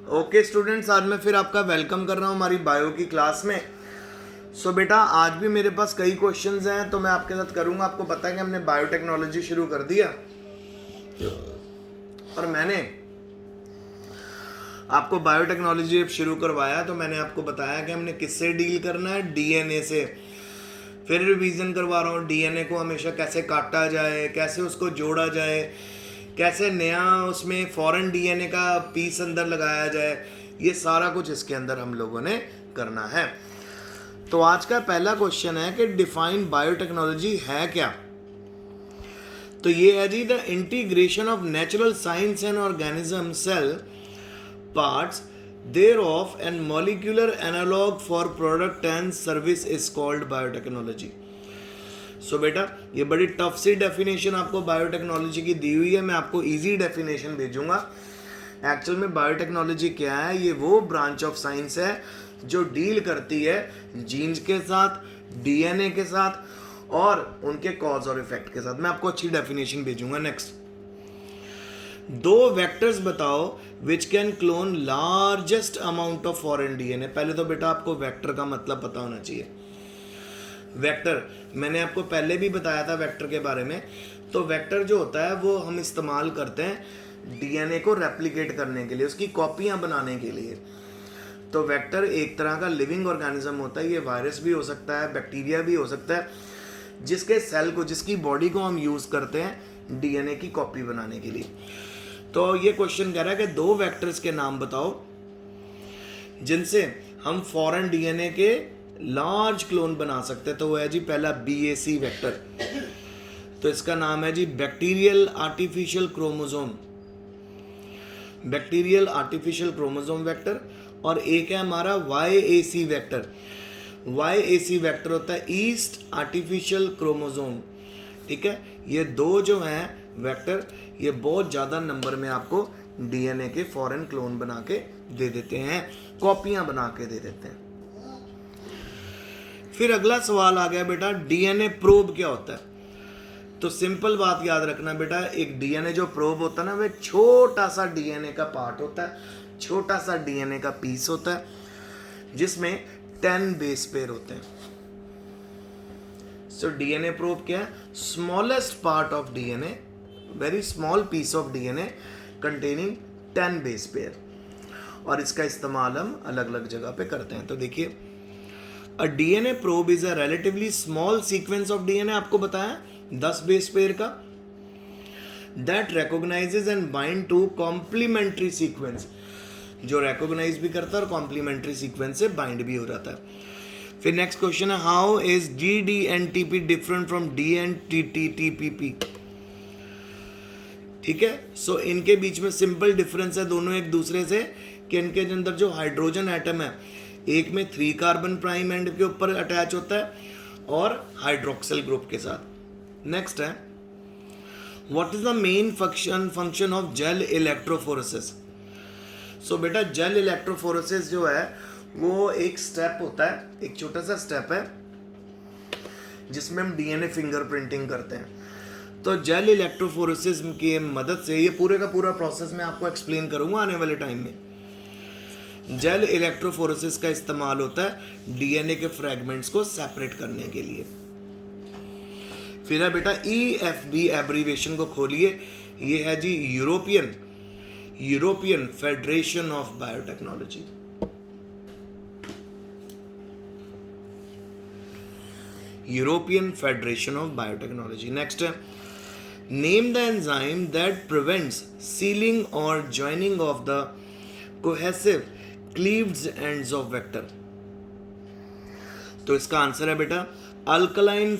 Okay students, आज मैं फिर आपका वेलकम कर रहा हूँ हमारी बायो की क्लास में। बेटा आज भी मेरे पास कई क्वेश्चंस हैं तो मैं आपके साथ करूँगा। आपको पता है कि हमने बायोटेक्नोलॉजी शुरू कर दिया और मैंने आपको बायोटेक्नोलॉजी शुरू करवाया तो मैंने आपको बताया कि हमने किससे डील करना है, डीएनए से। फिर रिवीजन करवा रहा हूँ, डीएनए को हमेशा कैसे काटा जाए, कैसे उसको जोड़ा जाए, कैसे नया उसमें फॉरेन डीएनए का पीस अंदर लगाया जाए, ये सारा कुछ इसके अंदर हम लोगों ने करना है। तो आज का पहला क्वेश्चन है कि डिफाइन बायोटेक्नोलॉजी है क्या। तो ये है जी, the integration of natural science and organism cell parts thereof and molecular analog for product and service is called biotechnology. बेटा ये बड़ी टफ सी डेफिनेशन आपको बायोटेक्नोलॉजी की दी हुई है, मैं आपको इजी डेफिनेशन भेजूंगा। एक्चुअल में बायोटेक्नोलॉजी क्या है, ये वो ब्रांच ऑफ साइंस है जो डील करती है जीन्स के साथ, डीएनए के साथ और उनके कॉज और इफेक्ट के साथ। मैं आपको अच्छी डेफिनेशन भेजूंगा। नेक्स्ट, दो वेक्टर्स बताओ which can clone largest amount of foreign DNA. पहले तो बेटा आपको वेक्टर का मतलब पता होना चाहिए। वेक्टर मैंने आपको पहले भी बताया था वेक्टर के बारे में। तो वेक्टर जो होता है वो हम इस्तेमाल करते हैं डीएनए को रेप्लिकेट करने के लिए, उसकी कॉपियां बनाने के लिए। तो वेक्टर एक तरह का लिविंग ऑर्गेनिज्म होता है। ये वायरस भी हो सकता है, बैक्टीरिया भी हो सकता है, जिसके सेल को, जिसकी बॉडी को हम यूज करते हैं डीएनए की कॉपी बनाने के लिए। तो ये क्वेश्चन कह रहा है कि दो वेक्टर्स के नाम बताओ जिनसे हम फॉरेन डीएनए के लार्ज क्लोन बना सकते हैं। तो वो है जी पहला बीएसी वेक्टर। तो इसका नाम है जी bacterial artificial chromosome, bacterial artificial chromosome vector. और एक है हमारा वाईएसी वेक्टर। वाईएसी वेक्टर होता है ईस्ट आर्टिफिशियल क्रोमोसोम। ठीक है, ये दो जो हैं वेक्टर, ये बहुत ज़्यादा नंबर में आपको डीएनए के फॉरेन क्लोन बना के दे देते हैं, कॉपियां बना के दे देते हैं। फिर अगला सवाल आ गया बेटा, डीएनए प्रोब क्या होता है। तो सिंपल बात याद रखना बेटा, एक डीएनए जो प्रोब होता है ना, वह छोटा सा डीएनए का पार्ट होता है, छोटा सा डीएनए का पीस होता है जिसमें 10 बेस पेयर होते हैं। सो डीएनए प्रोब क्या है, smallest part of DNA, very small piece of DNA containing 10 base pair. और इसका इस्तेमाल हम अलग अलग जगह पे करते हैं। तो देखिए, a DNA probe is a relatively small sequence of DNA, आपको बताया 10 बेस पेयर का, that recognizes and bind to complementary sequence, जो रिकॉग्नाइज भी करता है और कॉम्प्लीमेंट्री सीक्वेंस से बाइंड भी हो जाता है। फिर नेक्स्ट क्वेश्चन है, हाउ इज डीडीएनटीपी डिफरेंट फ्रॉम डीएनटीटीपीपी। ठीक है, सो इनके बीच में सिंपल डिफरेंस है दोनों एक दूसरे से कि इनके अंदर जो हाइड्रोजन एटम है, एक में 3 कार्बन प्राइम एंड के ऊपर अटैच होता है और हाइड्रोक्सिल ग्रुप के साथ। नेक्स्ट है, what is the main function of gel electrophoresis. So बेटा जेल इलेक्ट्रोफोरेसिस जो है वो एक स्टेप होता है, एक छोटा सा स्टेप है जिसमें हम डीएनए फिंगरप्रिंटिंग करते हैं। तो जेल इलेक्ट्रोफोरेसिस की मदद से, ये पूरे का पूरा प्रोसेस मैं आपको एक्सप्लेन करूंगा आने वाले टाइम में। जेल इलेक्ट्रोफोरेसिस का इस्तेमाल होता है डीएनए के फ्रेगमेंट्स को सेपरेट करने के लिए। फिर है बेटा ईएफबी एब्रीविएशन को खोलिए, ये है जी European Federation of Biotechnology. European Federation of Biotechnology. Next है, name the enzyme that prevents sealing or joining of the cohesive cleaved ends of vector। तो इसका आंसर है बेटा अल्कलाइन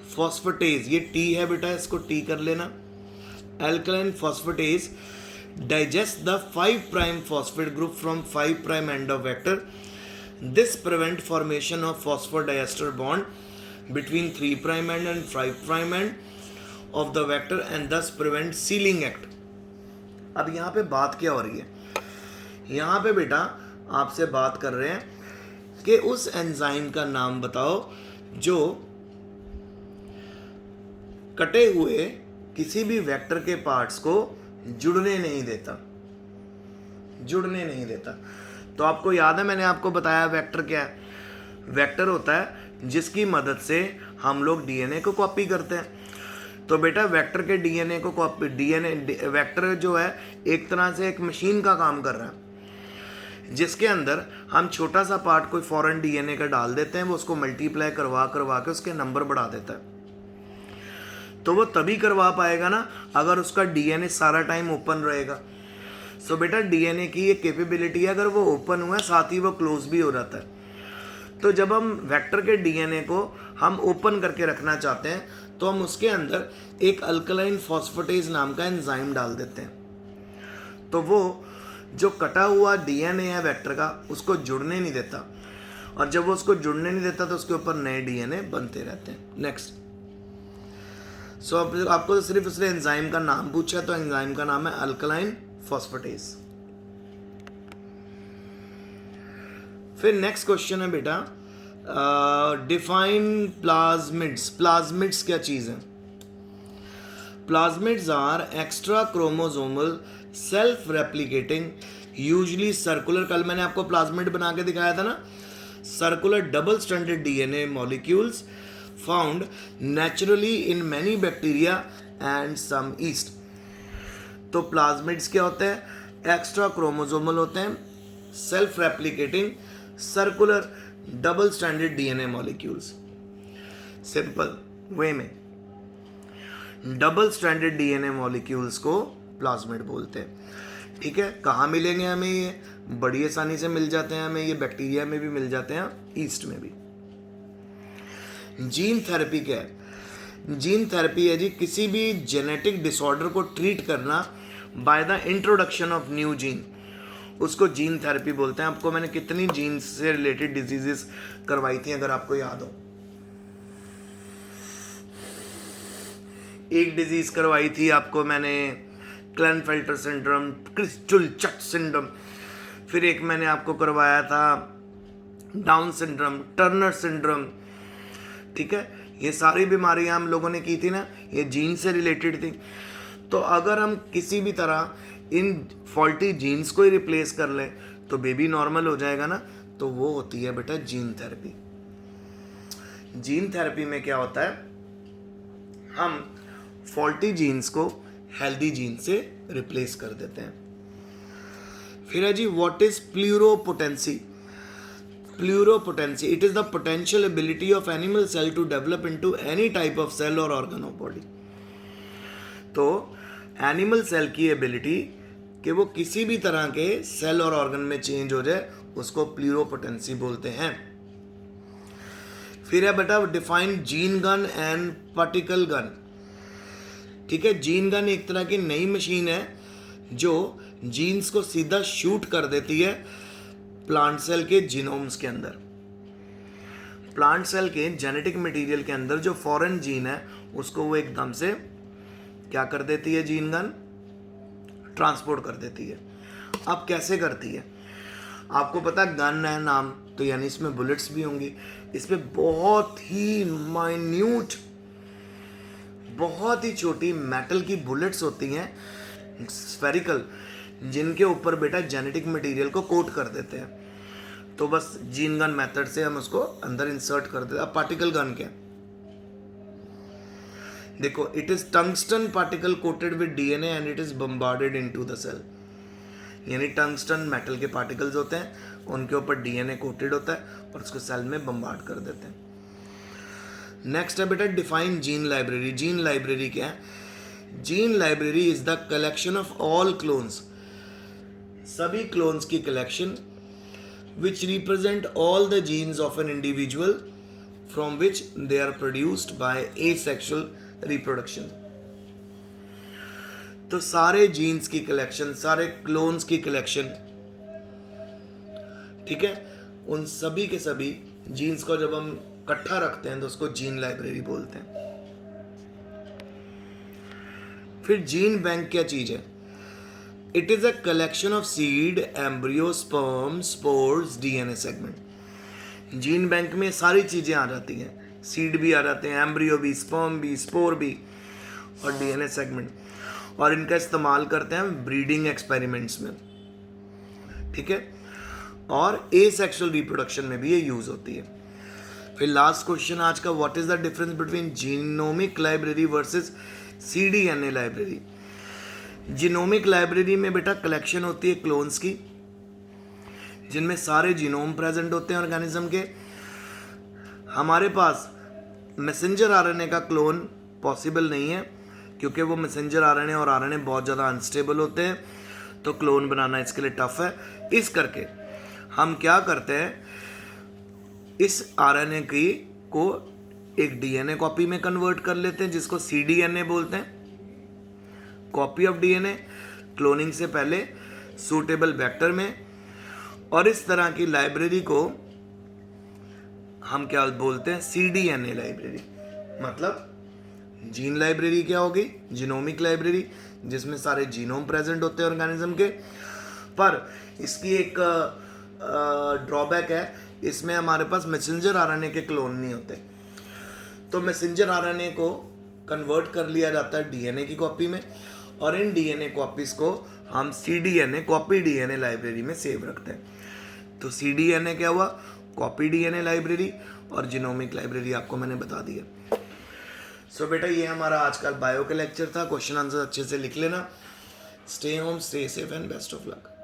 फॉस्फेटेज। ये टी है बेटा, इसको टी कर लेना। Alkaline phosphatase digest the 5 prime phosphate group from 5 prime end of vector. This prevent formation of phosphodiester bond between 3 prime end and 5 prime end of the vector and thus prevent sealing act। अब यहाँ पे बात क्या हो रही है, यहाँ पे बेटा आपसे बात कर रहे हैं कि उस एंजाइम का नाम बताओ जो कटे हुए किसी भी वेक्टर के पार्ट्स को जुड़ने नहीं देता। जुड़ने नहीं देता। तो आपको याद है मैंने आपको बताया वेक्टर क्या है? वेक्टर होता है जिसकी मदद से हम लोग डीएनए को कॉपी करते हैं। तो बेटा वेक्टर के डीएनए को कॉपी, डीएनए वेक्टर जो है एक तरह से एक मशीन का काम कर रहा है, जिसके अंदर हम छोटा सा पार्ट कोई फॉरेन डीएनए का डाल देते हैं, वो उसको मल्टीप्लाई करवा करवा के उसके नंबर बढ़ा देता है। तो वो तभी करवा पाएगा ना अगर उसका डीएनए सारा टाइम ओपन रहेगा। सो बेटा डीएनए की ये कैपेबिलिटी है, अगर वो ओपन हुआ है साथ ही वो क्लोज भी हो जाता है। तो जब हम वेक्टर के डीएनए को हम ओपन करके रखना चाहते हैं तो हम उसके अंदर एक अल्कलाइन फॉस्फेटेज नाम का एंजाइम डाल देते हैं। तो वो जो कटा हुआ डीएनए है वेक्टर का उसको जुड़ने नहीं देता, और जब वो उसको जुड़ने नहीं देता तो उसके ऊपर नए डीएनए बनते रहते हैं। नेक्स्ट, सो आपको तो सिर्फ उसने एंजाइम का नाम पूछा, तो एंजाइम का नाम है अल्कलाइन फॉस्फेटेज। फिर नेक्स्ट क्वेश्चन है बेटा, डिफाइन प्लाज्मिड्स। प्लाज्मिड्स क्या चीज है? Plasmids are extra chromosomal self replicating usually circular, कल मैंने आपको प्लाज्मिड बना के दिखाया था ना, circular double stranded DNA molecules found naturally in many bacteria and some yeast. तो प्लाज्मिड्स क्या होते हैं? एक्स्ट्रा क्रोमोसोमल होते हैं, self replicating circular double stranded DNA molecules. Simple way में डबल स्ट्रैंडेड डीएनए मॉलिक्यूल्स को प्लाज्मिड बोलते हैं। ठीक है, कहाँ मिलेंगे हमें? ये बड़ी आसानी से मिल जाते हैं हमें, ये बैक्टीरिया में भी मिल जाते हैं, ईस्ट में भी। जीन थेरेपी क्या है? जीन थेरेपी है जी किसी भी जेनेटिक डिसऑर्डर को ट्रीट करना by the introduction of new gene, उसको जीन थेरेपी बोलते हैं। आपको मैंने कितनी जीन से रिलेटेड डिजीजेस करवाई थी अगर आपको याद हो। एक डिजीज करवाई थी आपको मैंने क्लेनफेल्टर सिंड्रोम, क्रिस्टल चट सिंड्रोम, फिर एक मैंने आपको करवाया था डाउन सिंड्रोम, टर्नर सिंड्रोम। ठीक है, ये सारी बीमारियां हम लोगों ने की थी ना, ये जीन से रिलेटेड थी। तो अगर हम किसी भी तरह इन फॉल्टी जीन्स को ही रिप्लेस कर लें तो बेबी नॉर्मल हो जाएगा ना, तो वो होती है बेटा जीन थेरेपी। जीन थेरेपी में क्या होता है, हम फॉल्टी जीन्स को हेल्दी जीन से रिप्लेस कर देते हैं। फिर है जी what is pluripotency? Pluripotency, it is the potential ability of animal cell to develop into any type of cell or organ of body. तो एनिमल सेल की एबिलिटी कि वो किसी भी तरह के सेल और ऑर्गन में चेंज हो जाए उसको प्लूरोपोटेंसी बोलते हैं। फिर है बेटा define gene gun and particle gun. ठीक है, जीन गन एक तरह की नई मशीन है जो जीन्स को सीधा शूट कर देती है प्लांट सेल के जीनोम्स के अंदर। प्लांट सेल के जेनेटिक मटेरियल के अंदर जो फॉरेन जीन है उसको वो एकदम से क्या कर देती है, जीन गन ट्रांसपोर्ट कर देती है। अब कैसे करती है? आपको पता है गन है नाम, तो यानी इसमें बुलेट्स भी होंगी। इसमें बहुत ही माइन्यूट, बहुत ही छोटी मेटल की बुलेट्स होती हैं स्फेरिकल, जिनके ऊपर बेटा जेनेटिक मटेरियल को कोट कर देते हैं। तो बस जीन गन मेथड से हम उसको अंदर इंसर्ट कर देते हैं। अब पार्टिकल गन क्या? देखो, it is tungsten particle coated with DNA and it is bombarded into the cell. यानी टंगस्टन मेटल के पार्टिकल्स होते हैं, उनके ऊपर डीएनए कोटेड होता है और उसको सेल में बम्बार्ड कर देते हैं। नेक्स्ट है बेटा define gene library. Gene library क्या है? Gene library is the collection of all clones, सभी क्लोन्स की collection which represent all the genes of an individual from which they are produced by asexual reproduction. तो सारे jeans की collection, सारे clones की collection, ठीक है, उन सभी के सभी जीन्स को जब हम इकट्ठा रखते हैं तो उसको जीन लाइब्रेरी बोलते हैं। फिर जीन बैंक क्या चीज है? It is a collection of seed, embryo, sperm, spores, DNA segment. Gene bank में सारी चीज़ें आ जाती हैं, सीड भी आ जाते हैं, एम्ब्रियो भी, स्पर्म भी, स्पोर भी और डीएनए सेगमेंट। और इनका इस्तेमाल करते हैं ब्रीडिंग एक्सपेरिमेंट्स में। ठीक है, और एसेक्सुअल रिप्रोडक्शन में भी ये यूज होती है। फिर लास्ट क्वेश्चन आज का, what is the difference between genomic library versus cDNA library. Genomic library में बेटा कलेक्शन होती है क्लोन्स की, जिनमें सारे जीनोम प्रेजेंट होते हैं ऑर्गेनिज्म के। हमारे पास मैसेंजर आरएनए का क्लोन पॉसिबल नहीं है, क्योंकि वो मैसेंजर आरएनए और आरएनए बहुत ज़्यादा अनस्टेबल होते हैं, तो क्लोन बनाना इसके लिए टफ है। इस करके हम क्या करते हैं, इस आरएनए की को एक डीएनए कॉपी में कन्वर्ट कर लेते हैं, जिसको सीडीएनए बोलते हैं, कॉपी ऑफ डीएनए, क्लोनिंग से पहले सूटेबल वेक्टर में। और इस तरह की लाइब्रेरी को हम क्या बोलते हैं, सीडीएनए लाइब्रेरी। मतलब जीन लाइब्रेरी क्या होगी, जीनोमिक लाइब्रेरी, जिसमें सारे जीनोम प्रेजेंट होते हैं ऑर्गेनिज्म के। पर इसकी एक ड्रॉबैक है, इसमें हमारे पास मैसेंजर आरएनए के क्लोन नहीं होते, तो मैसेंजर आरएनए को कन्वर्ट कर लिया जाता है डीएनए की कॉपी में, और इन डीएनए कॉपीज को हम सीडीएनए कॉपी डीएनए लाइब्रेरी में सेव रखते हैं। तो सीडीएनए क्या हुआ, कॉपी डीएनए लाइब्रेरी, और जीनोमिक लाइब्रेरी आपको मैंने बता दिया। सो बेटा ये हमारा आज का बायो का लेक्चर था। क्वेश्चन आंसर अच्छे से लिख लेना। Stay home, stay safe and best of luck.